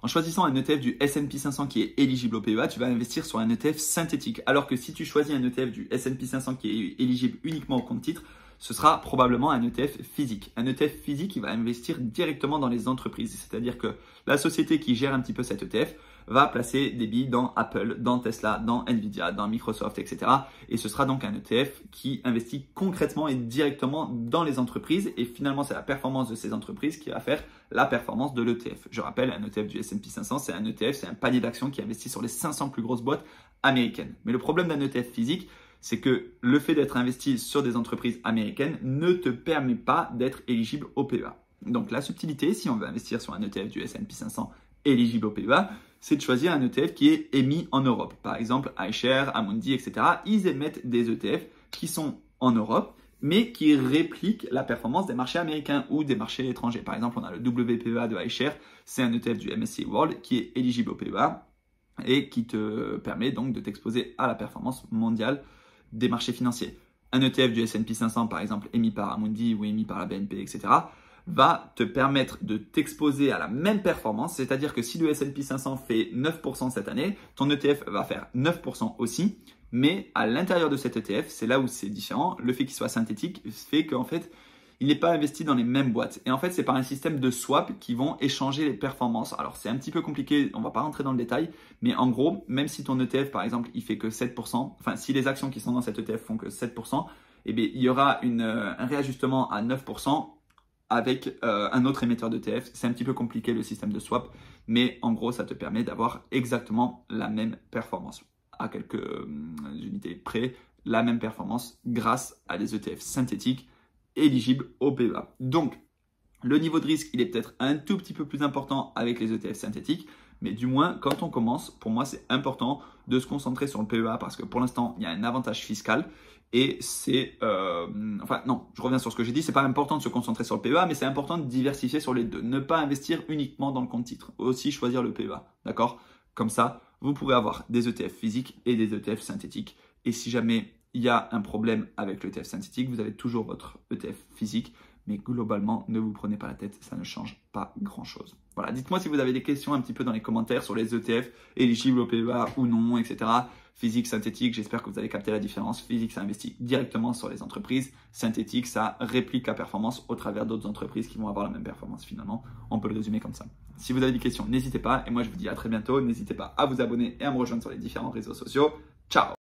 En choisissant un ETF du S&P 500 qui est éligible au PEA, tu vas investir sur un ETF synthétique. Alors que si tu choisis un ETF du S&P 500 qui est éligible uniquement au compte titre, ce sera probablement un ETF physique. Un ETF physique qui va investir directement dans les entreprises. C'est-à-dire que la société qui gère un petit peu cet ETF va placer des billes dans Apple, dans Tesla, dans Nvidia, dans Microsoft, etc. Et ce sera donc un ETF qui investit concrètement et directement dans les entreprises. Et finalement, c'est la performance de ces entreprises qui va faire la performance de l'ETF. Je rappelle, un ETF du S&P 500, c'est un ETF, c'est un panier d'actions qui investit sur les 500 plus grosses boîtes américaines. Mais le problème d'un ETF physique, c'est que le fait d'être investi sur des entreprises américaines ne te permet pas d'être éligible au PEA. Donc la subtilité, si on veut investir sur un ETF du S&P 500 éligible au PEA, c'est de choisir un ETF qui est émis en Europe. Par exemple, iShares, Amundi, etc. Ils émettent des ETF qui sont en Europe, mais qui répliquent la performance des marchés américains ou des marchés étrangers. Par exemple, on a le WPEA de iShares, c'est un ETF du MSCI World qui est éligible au PEA et qui te permet donc de t'exposer à la performance mondiale des marchés financiers. Un ETF du S&P 500, par exemple, émis par Amundi ou émis par la BNP, etc., va te permettre de t'exposer à la même performance, c'est-à-dire que si le S&P 500 fait 9% cette année, ton ETF va faire 9% aussi, mais à l'intérieur de cet ETF, c'est là où c'est différent, le fait qu'il soit synthétique fait qu'en fait, il n'est pas investi dans les mêmes boîtes. Et en fait, c'est par un système de swap qui vont échanger les performances. Alors, c'est un petit peu compliqué, on ne va pas rentrer dans le détail, mais en gros, même si ton ETF, par exemple, il fait que 7%, enfin, si les actions qui sont dans cet ETF font que 7%, eh bien, il y aura un réajustement à 9% avec un autre émetteur d'ETF. C'est un petit peu compliqué le système de swap, mais en gros, ça te permet d'avoir exactement la même performance. À quelques unités près, la même performance grâce à des ETF synthétiques éligibles au PEA. Donc, le niveau de risque, il est peut-être un tout petit peu plus important avec les ETF synthétiques, mais du moins, quand on commence, pour moi, c'est important de se concentrer sur le PEA parce que pour l'instant, il y a un avantage fiscal et c'est... enfin, non, je reviens sur ce que j'ai dit, c'est pas important de se concentrer sur le PEA, mais c'est important de diversifier sur les deux. Ne pas investir uniquement dans le compte titre, aussi choisir le PEA, d'accord? Comme ça, vous pourrez avoir des ETF physiques et des ETF synthétiques. Et si jamais il y a un problème avec l'ETF synthétique, vous avez toujours votre ETF physique. Mais globalement, ne vous prenez pas la tête, ça ne change pas grand-chose. Voilà, dites-moi si vous avez des questions un petit peu dans les commentaires sur les ETF éligibles au PEA ou non, etc. Physique, synthétique, j'espère que vous avez capté la différence. Physique, ça investit directement sur les entreprises. Synthétique, ça réplique la performance au travers d'autres entreprises qui vont avoir la même performance finalement. On peut le résumer comme ça. Si vous avez des questions, n'hésitez pas. Et moi, je vous dis à très bientôt. N'hésitez pas à vous abonner et à me rejoindre sur les différents réseaux sociaux. Ciao!